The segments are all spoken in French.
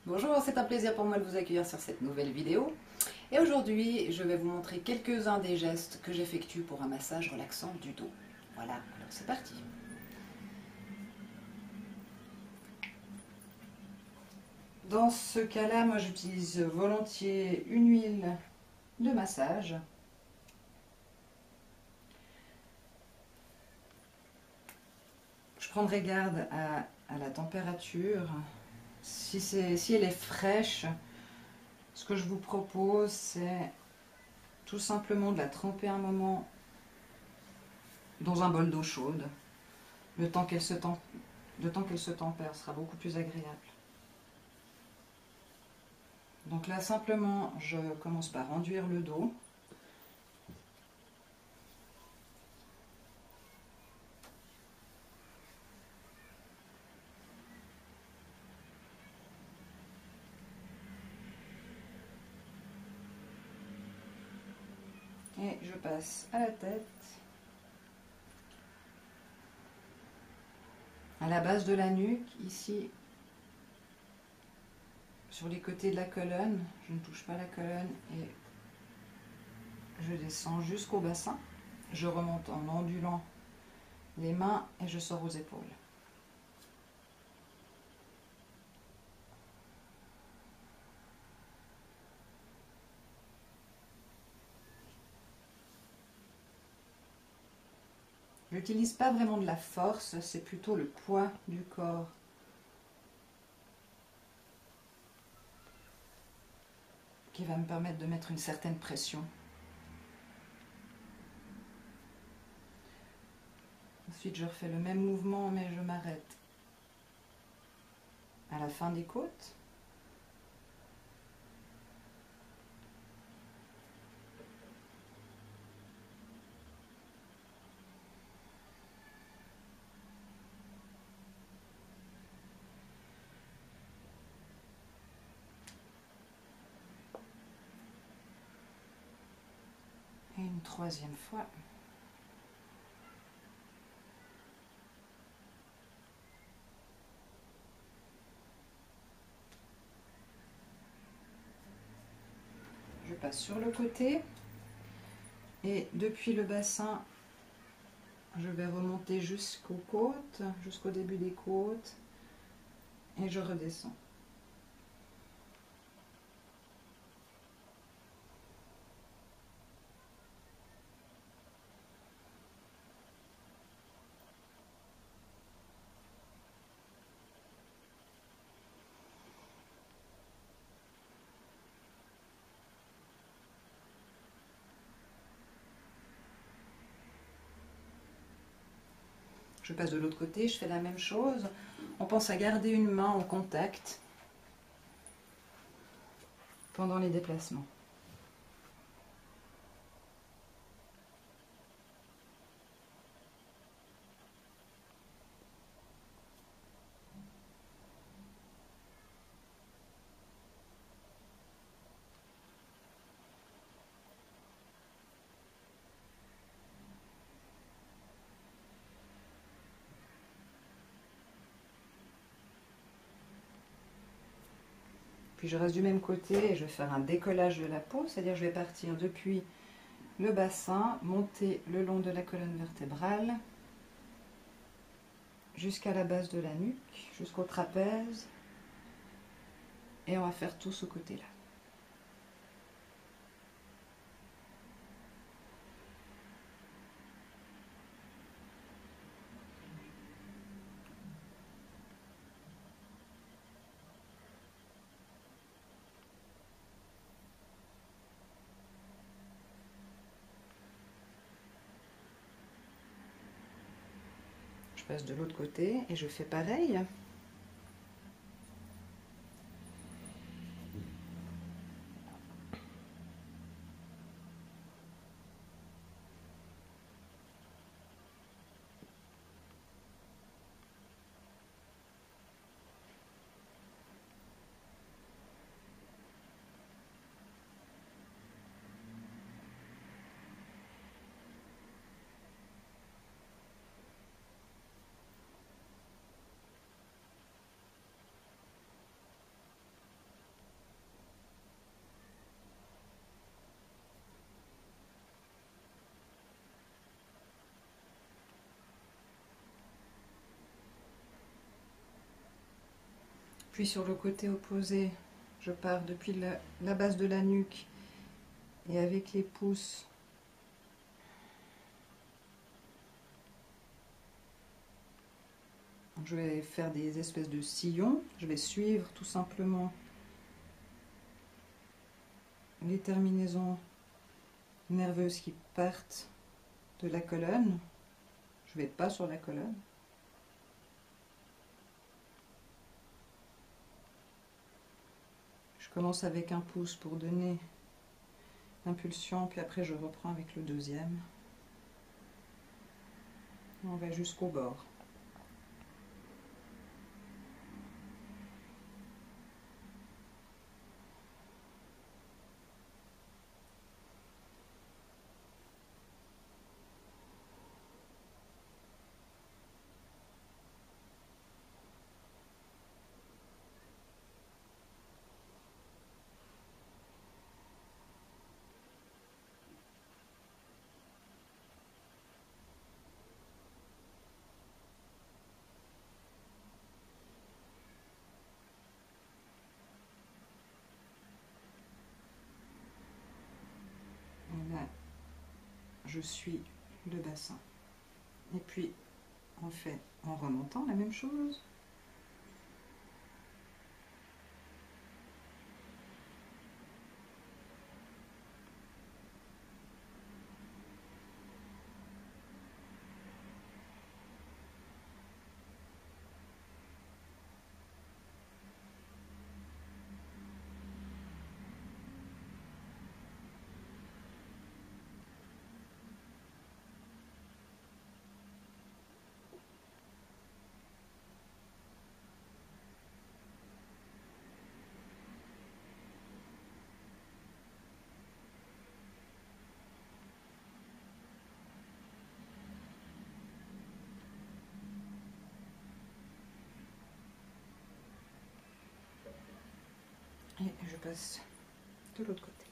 Bonjour, c'est un plaisir pour moi de vous accueillir sur cette nouvelle vidéo. Et aujourd'hui, je vais vous montrer quelques-uns des gestes que j'effectue pour un massage relaxant du dos. Voilà, alors c'est parti. Dans ce cas-là, moi j'utilise volontiers une huile de massage. Je prendrai garde à la température. Si elle est fraîche, ce que je vous propose, c'est tout simplement de la tremper un moment dans un bol d'eau chaude. Le temps qu'elle se tempère sera beaucoup plus agréable. Donc là, simplement, je commence par enduire le dos. Et je passe à la tête, à la base de la nuque, ici, sur les côtés de la colonne. Je ne touche pas la colonne et je descends jusqu'au bassin. Je remonte en ondulant les mains et je sors aux épaules. Je n'utilise pas vraiment de la force, c'est plutôt le poids du corps qui va me permettre de mettre une certaine pression. Ensuite, je refais le même mouvement, mais je m'arrête à la fin des côtes. Et une troisième fois. Je passe sur le côté et depuis le bassin, je vais remonter jusqu'aux côtes, jusqu'au début des côtes et je redescends. Je passe de l'autre côté, je fais la même chose. On pense à garder une main en contact pendant les déplacements. Puis je reste du même côté et je vais faire un décollage de la peau, c'est-à-dire je vais partir depuis le bassin, monter le long de la colonne vertébrale jusqu'à la base de la nuque, jusqu'au trapèze, et on va faire tout ce côté-là. Je passe de l'autre côté et je fais pareil. Puis sur le côté opposé, je pars depuis la base de la nuque et avec les pouces, je vais faire des espèces de sillons. Je vais suivre tout simplement les terminaisons nerveuses qui partent de la colonne. Je ne vais pas sur la colonne. Je commence avec un pouce pour donner l'impulsion, puis après je reprends avec le deuxième. On va jusqu'au bord. Et là, je suis le bassin. Et puis, on fait en remontant la même chose. Et je passe de l'autre côté.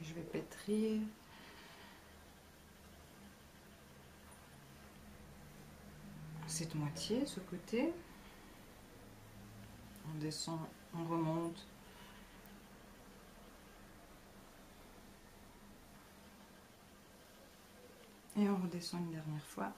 Puis je vais pétrir. Cette moitié, ce côté. On descend, on remonte. Et on redescend une dernière fois.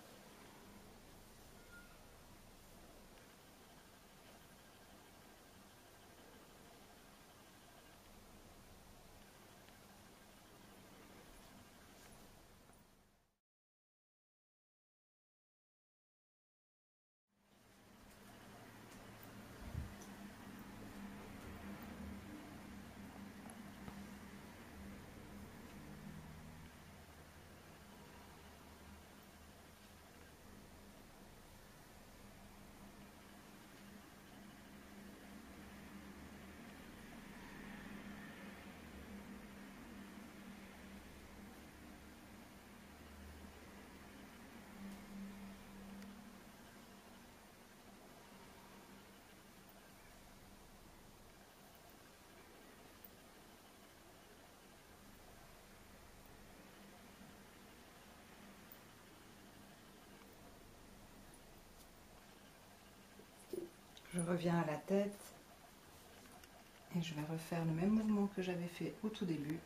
Je reviens à la tête et je vais refaire le même mouvement que j'avais fait au tout début.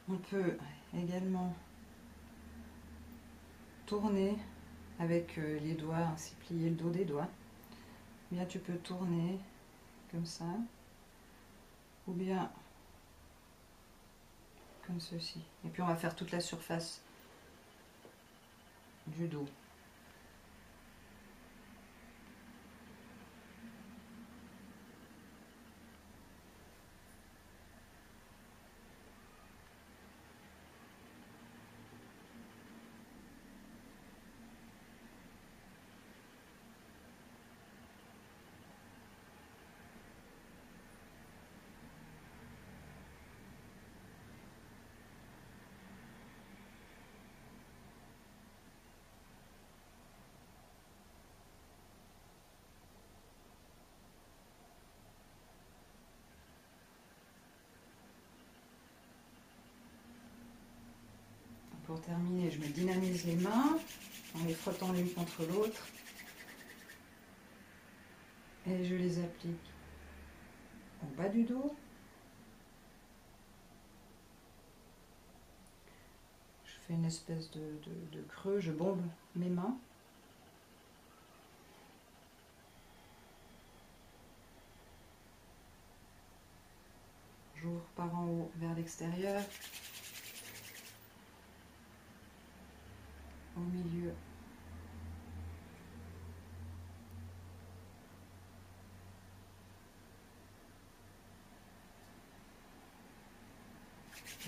On peut également tourner avec les doigts, ainsi plier le dos des doigts. Bien tu peux tourner comme ça, ou bien comme ceci. Et puis on va faire toute la surface du dos. Pour terminer, je me dynamise les mains en les frottant l'une contre l'autre et je les applique au bas du dos. Je fais une espèce de creux, je bombe mes mains. J'ouvre par en haut vers l'extérieur. Au milieu.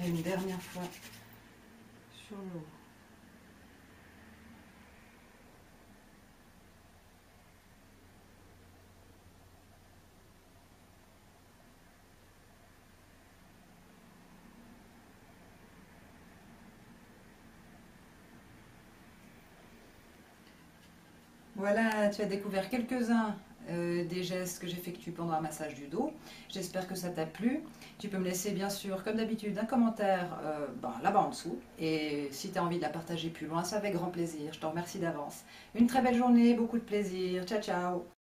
Et une dernière fois sur le haut. Voilà, tu as découvert quelques-uns des gestes que j'effectue pendant un massage du dos. J'espère que ça t'a plu. Tu peux me laisser bien sûr, comme d'habitude, un commentaire là-bas en dessous. Et si tu as envie de la partager plus loin, c'est avec grand plaisir. Je te remercie d'avance. Une très belle journée, beaucoup de plaisir. Ciao, ciao.